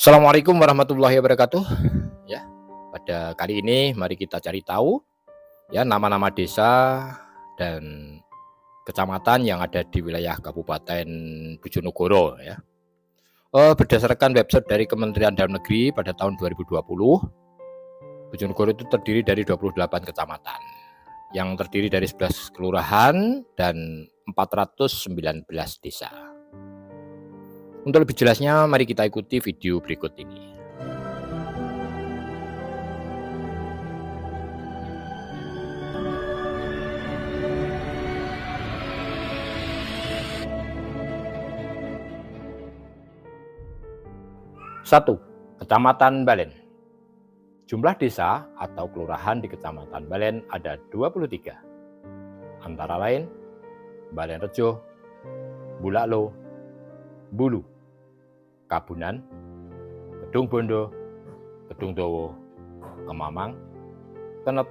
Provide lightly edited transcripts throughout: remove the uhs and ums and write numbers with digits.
Assalamualaikum warahmatullahi wabarakatuh. Ya, pada kali ini mari kita cari tahu ya nama-nama desa dan kecamatan yang ada di wilayah Kabupaten Bojonegoro ya. Berdasarkan website dari Kementerian Dalam Negeri pada tahun 2020, Bojonegoro itu terdiri dari 28 kecamatan yang terdiri dari 11 kelurahan dan 419 desa. Untuk lebih jelasnya, mari kita ikuti video berikut ini. Satu, Kecamatan Balen. Jumlah desa atau kelurahan di Kecamatan Balen ada 23. Antara lain Balen Rejo, Bulaklo, Bulu, Kabunan, Kedung Bondo, Kedung Dowo, Kemamang, Kenep,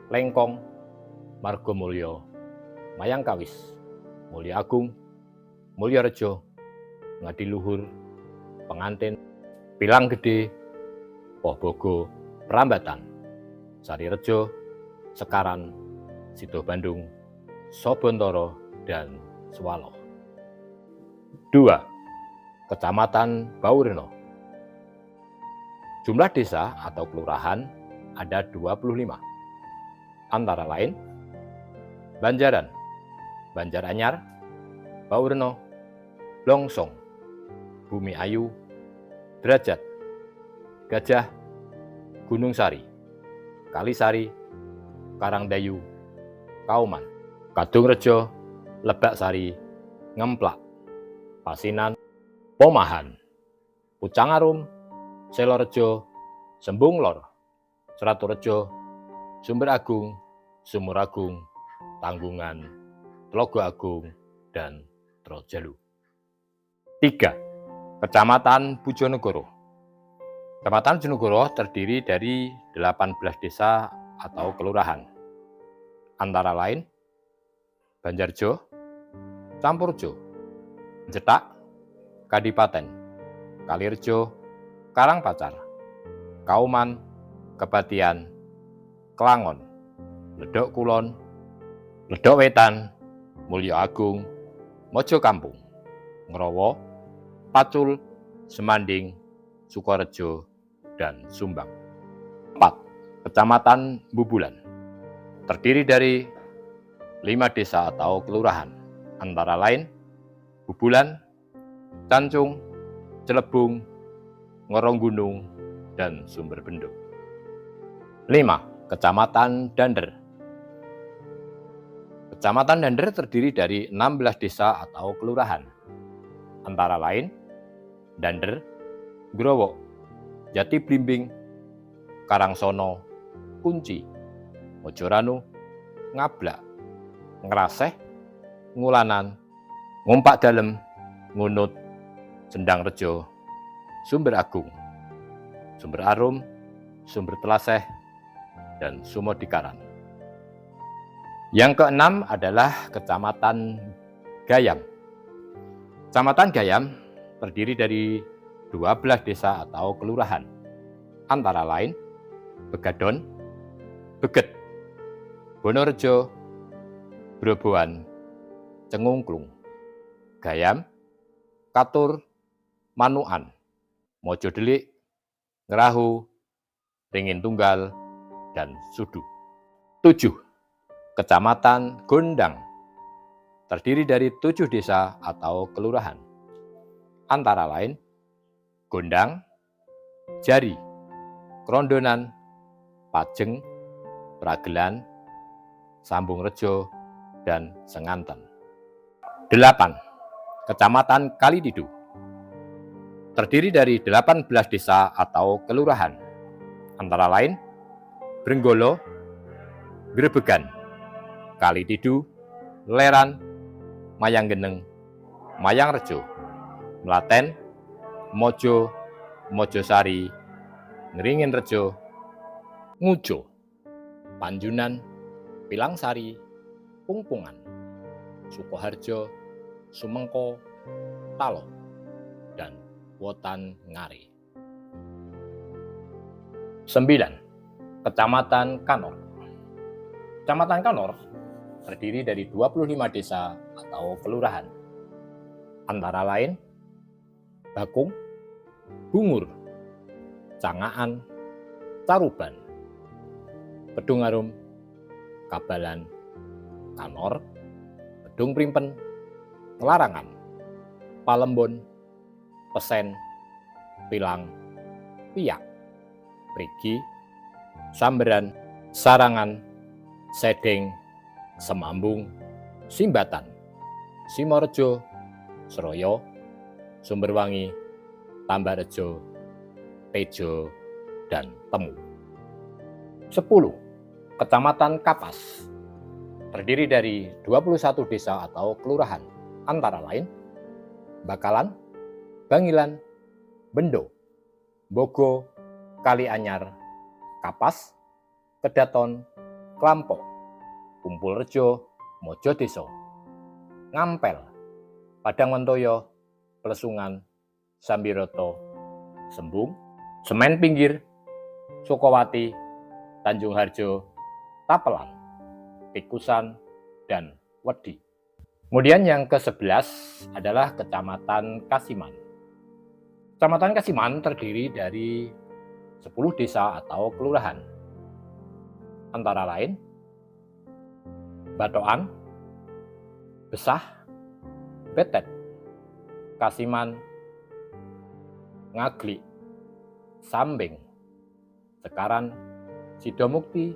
Lengkong, Margomulyo, Mayangkawis, Mulya Agung, Mulya Rejo, Ngadiluhur, Pengantin, Pilang Gede, Pohbogo, Prambatan, Sarirejo, Sekaran, Sido Bandung, Sobontoro, dan Swaloh. 2. Kecamatan Baureno. Jumlah desa atau kelurahan ada 25. Antara lain Banjaran, Banjaranyar, Baureno, Longsong, Bumi Ayu, Derajat, Gajah, Gunung Sari, Kalisari, Karangdayu, Kauman, Kadung Rejo, Lebak Sari, Ngemplak, Pasinan, Pomahan, Pucangarum, Selorejo, Sembung Lor, Seraturejo, Sumber Agung, Sumur Agung, Tanggungan, Tlogo Agung, dan Trojalu. 3. Kecamatan Bojonegoro. Kecamatan Bojonegoro terdiri dari 18 desa atau kelurahan. Antara lain Banjarjo, Campurjo, Jetak, Kadipaten, Kalirjo, Karangpacar, Kauman, Kebatian, Klangon, Ledok Kulon, Ledok Wetan, Mulyo Agung, Mojo Kampung, Ngrowo, Pacul, Semanding, Sukorejo, dan Sumbang. 4. Kecamatan Bubulan. Terdiri dari 5 desa atau kelurahan. Antara lain Bubulan, Cancung, Celebung, Ngorong Gunung, dan Sumber Bendung. 5. Kecamatan Dander. Kecamatan Dander terdiri dari 16 desa atau kelurahan. Antara lain Dander, Growok, Jati Blimbing, Karangsono, Kunci, Mojoranu, Ngablak, Ngeraseh, Ngulanan, Ngumpak Dalem, Ngunut, Sendang Rejo, Sumber Agung, Sumber Arum, Sumber Telaseh, dan Sumodikaran. Yang keenam adalah Kecamatan Gayam. Kecamatan Gayam terdiri dari 12 desa atau kelurahan. Antara lain Begadon, Beget, Bonorejo, Broboan, Cengungklung, Gayam, Katur, Manukan, Mojodelik, Ngerahu, Ringin Tunggal, dan Sudu. 7. Kecamatan Gondang. Terdiri dari 7 desa atau kelurahan. Antara lain Gondang, Jari, Krondonan, Pajeng, Pragelan, Sambung Rejo, dan Senganten. 8. Kecamatan Kalididu. Terdiri dari 18 desa atau kelurahan. Antara lain Brenggolo, Grebegan, Kalididu, Leran, Mayanggeneng, Mayangrejo, Mlaten, Mojo, Mojosari, Ngeringin Rejo, Ngujo, Panjunan, Pilangsari, Pungpungan, Sukoharjo, Sumengko, Talo, dan Wotan Ngari. 9. Kecamatan Kanor. Kecamatan Kanor terdiri dari 25 desa atau kelurahan, antara lain Bakung, Bungur, Cangaan, Caruban, Kedungarum, Kabalan, Kanor, Kedung Primpen, Larangan, Palembon, Pesen, Pilang, Piak, Prigi, Samberan, Sarangan, Sedeng, Semambung, Simbatan, Simorejo, Seroyo, Sumberwangi, Tambarejo, Tejo, dan Temu. 10. Kecamatan Kapas terdiri dari 21 desa atau kelurahan, antara lain Bakalan, Bangilan, Bendo, Bogo, Kalianyar, Kapas, Kedaton, Klampok, Kumpulrejo, Mojodeso, Ngampel, Padangmentoyo, Plesungan, Sambiroto, Sembung, Semen Pinggir, Sukowati, Tanjung Harjo, Tapelan, Pikusan, dan Wedi. Kemudian yang ke-11 adalah Kecamatan Kasiman. Kecamatan Kasiman terdiri dari 10 desa atau kelurahan, antara lain Batoan, Besah, Betet, Kasiman, Ngagli, Sambing, Sekaran, Sidomukti,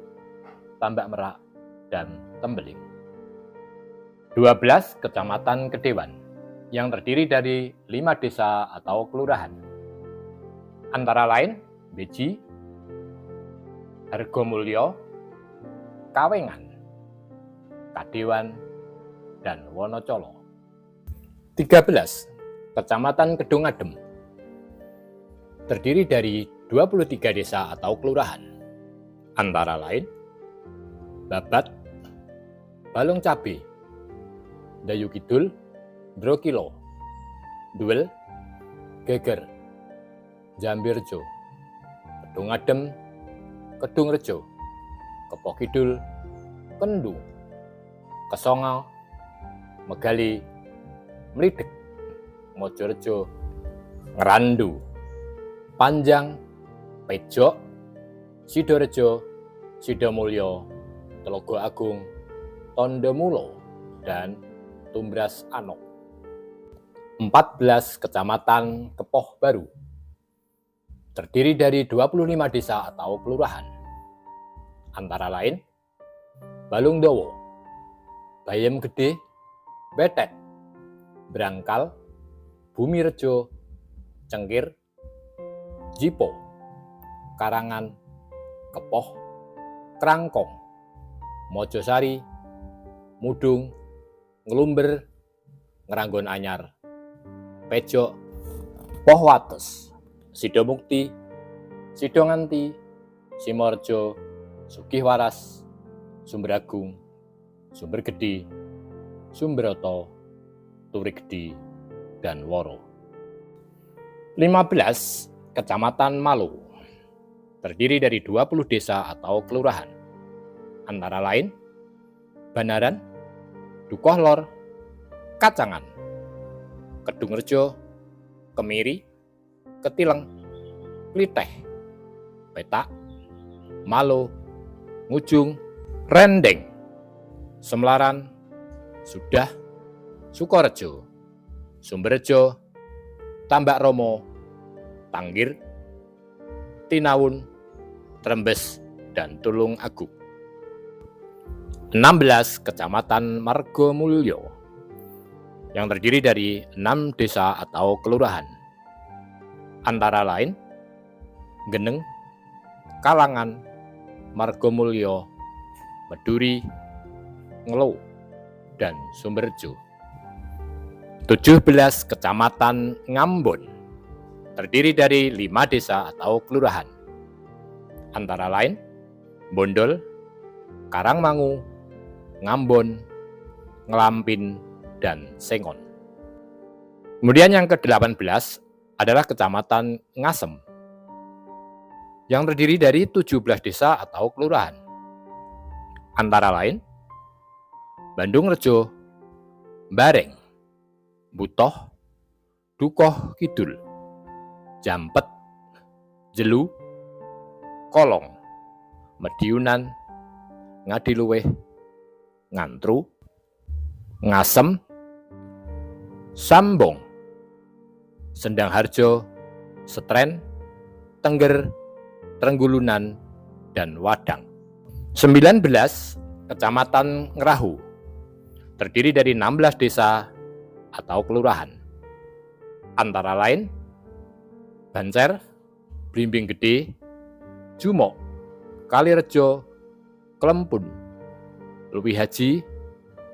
Tambak Merak, dan Tembeling. 12. Kecamatan Kedewan yang terdiri dari 5 desa atau kelurahan, antara lain Beji, Hargomulyo, Kawengan, Kadewan, dan Wonocolo. 13. Kecamatan Kedung Adem terdiri dari 23 desa atau kelurahan, antara lain Babat, Balong Cabe, Dayu Kidul, Drokilo, Duel, Geger, Jambirjo, Kedung Adem, Kedung Rejo, Kepo Kidul, Kendu, Kesongal, Megali, Mlidek, Mojorejo, Ngerandu, Panjang, Pejok, Sidorejo, Sidomulyo, Telogo Agung, Tondomulo, dan Tumbras Anok. 14. Kecamatan Kepoh Baru terdiri dari 25 desa atau kelurahan, antara lain Balungdowo, Bayem Gede, Betet, Brangkal, Bumirejo, Cengkir, Jipo, Karangan, Kepoh, Krangkong, Mojosari, Mudung, Ngelumber, Ngeranggon Anyar, Pejok, Pohwates, Sidomukti, Sidonganti, Simorjo, Sugihwaras, Sumberagung, Sumbergedi, Sumberoto, Turigedi, dan Woro. 15. Kecamatan Malu terdiri dari 20 desa atau kelurahan, antara lain Banaran, Dukoh Lor, Kacangan, Kedungrejo, Kemiri, Ketileng, Kliteh, Petak, Malo, Ngujung, Rendeng, Semlaran, Sudah, Sukorejo, Sumberjo, Tambak Romo, Tanggir, Tinawun, Trembes, dan Tulung Agung. 16. Kecamatan Margomulyo yang terdiri dari 6 desa atau kelurahan, antara lain Geneng, Kalangan, Margomulyo, Meduri, Ngelo, dan Sumberjo. 17. Kecamatan Ngambon terdiri dari 5 desa atau kelurahan, antara lain Bondol, Karangmangu, Ngambon, Ngelampin, dan Sengon. Kemudian yang ke-18 adalah Kecamatan Ngasem yang terdiri dari 17 desa atau kelurahan. Antara lain Bandung Rejo, Bareng, Butoh, Dukoh Kidul, Jampet, Jelu, Kolong, Mediunan, Ngadiluweh, Ngantru, Ngasem, Sambong, Sendangharjo, Setren, Tengger, Trenggulunan, dan Wadang. 19 kecamatan Ngerahu terdiri dari 16 desa atau kelurahan. Antara lain Bancer, Blimbing Gede, Jumok, Kalirejo, Klempun, Luwih Haji,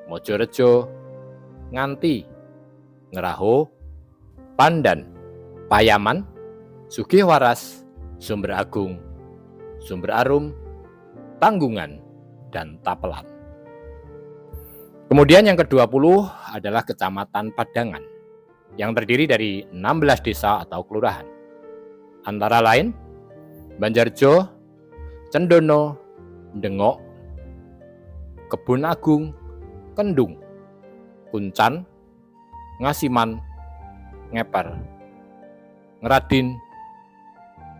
Mojorejo, Nganti, Ngeraho, Pandan, Payaman, Sugihwaras, Sumber Agung, Sumber Arum, Tanggungan, dan Tapelan. Kemudian yang ke-20 adalah Kecamatan Padangan, yang terdiri dari 16 desa atau kelurahan. Antara lain Banjarjo, Cendono, Dengok, Kebun Agung, Kendung, Kuncan, Ngasiman, Ngeper, Ngeradin,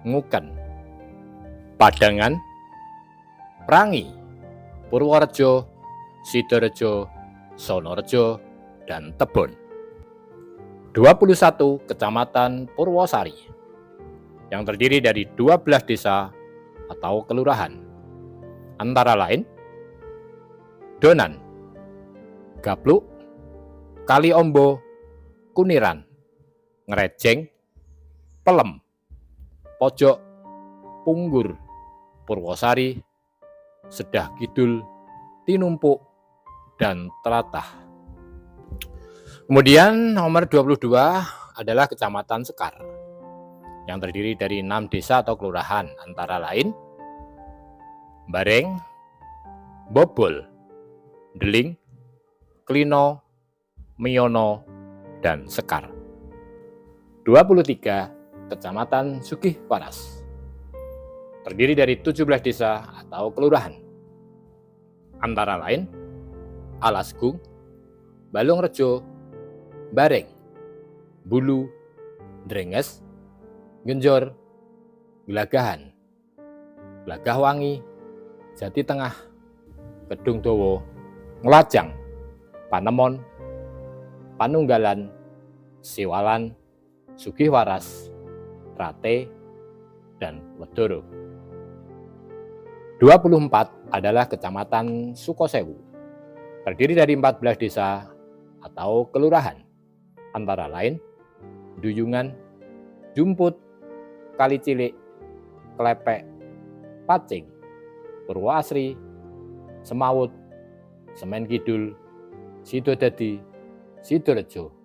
Nguken, Padangan, Prangi, Purworejo, Sidorejo, Sonorejo, dan Tebon. 21 Kecamatan Purwosari yang terdiri dari 12 desa atau kelurahan. Antara lain Donan, Gapluk, Kaliombo, Kuniran, Ngerejeng, Pelem, Pojok, Punggur, Purwosari, Sedah Kidul, Tinumpuk, dan Telatah. Kemudian nomor 22 adalah Kecamatan Sekar yang terdiri dari 6 desa atau kelurahan, antara lain Bareng, Bobol, Deling, Klino, Miono, dan Sekar. 23 Kecamatan Sugihwaras terdiri dari 17 desa atau kelurahan, antara lain Alasgung, Balungrejo, Bareng, Bulu, Drenges, Genjor, Gelagahan, Gelagahwangi, Jati Tengah, Kedung Dowo, Ngelajang, Panemon, Panunggalan, Siwalan, Sugihwaras, Rate, dan Wedoro. 24 adalah Kecamatan Sukosewu, terdiri dari 14 desa atau kelurahan, antara lain Duyungan, Jumput, Kalicilik, Klepek, Pacing, Purwoasri, Semawut, Semen Kidul, Sidodadi, Sidorejo,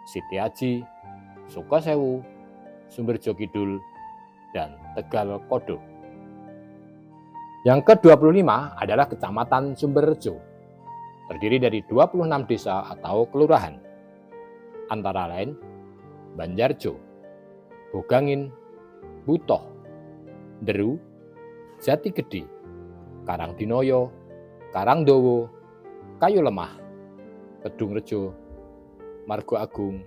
Sitiaji, Sukosewu, Sumberjo Kidul, dan Tegal Kodo. Yang ke-25 adalah Kecamatan Sumberrejo, terdiri dari 26 desa atau kelurahan, antara lain Banjarjo, Bogangin, Butoh, Deru, Jati Gede, Karangdinoyo, Karangdowo, Kayu Lemah, Kedung Rejo, Margo Agung,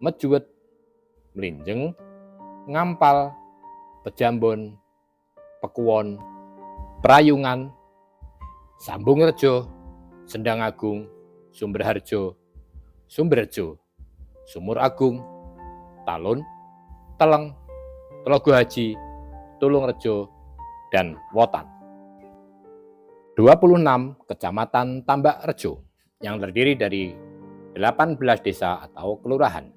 Mejuwet, Mlinjeng, Ngampal, Pejambon, Pekuwon, Prayungan, Sambung Rejo, Sendang Agung, Sumberharjo, Sumberjo, Sumur Agung, Talun, Teleng, Telogo Haji, Tulung Rejo, dan Wotan. 26 Kecamatan Tambak Rejo yang terdiri dari 18 desa atau kelurahan,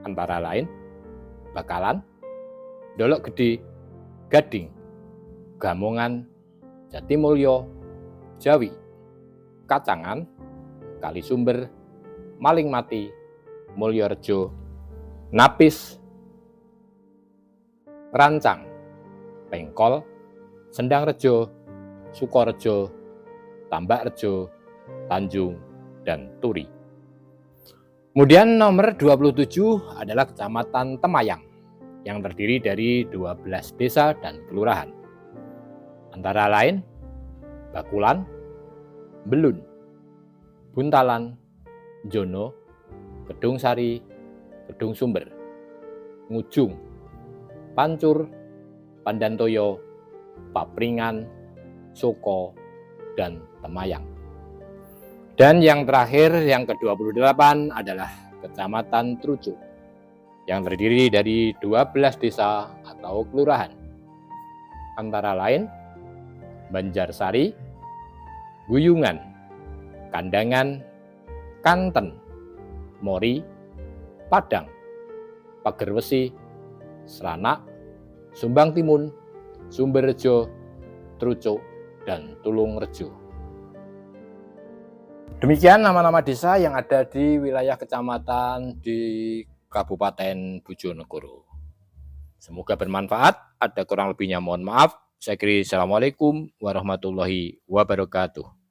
antara lain Bakalan, Dolok Gede, Gading, Gamongan, Jatimulyo, Jawi, Kacangan, Kalisumber, Malingmati, Mulyorejo, Napis, Rancang, Pengkol, Sendangrejo, Sukorejo, Tambakrejo, Tanjung, dan Turi. Kemudian nomor 27 adalah Kecamatan Temayang yang terdiri dari 12 desa dan kelurahan. Antara lain Bakulan, Belun, Buntalan, Jono, Kedung Sari, Kedung Sumber, Ngujung, Pancur, Pandantoyo, Papringan, Soko, dan Temayang. Dan yang terakhir, yang ke-28 adalah Kecamatan Trucuk, yang terdiri dari 12 desa atau kelurahan. Antara lain Banjarsari, Guyungan, Kandangan, Kanten, Mori, Padang, Pagerwesi, Seranak, Sumbang Timun, Sumberrejo, Trucuk, dan Tulungrejo. Demikian nama-nama desa yang ada di wilayah kecamatan di Kabupaten Bojonegoro. Semoga bermanfaat. Ada kurang lebihnya mohon maaf. Saya kira assalamualaikum warahmatullahi wabarakatuh.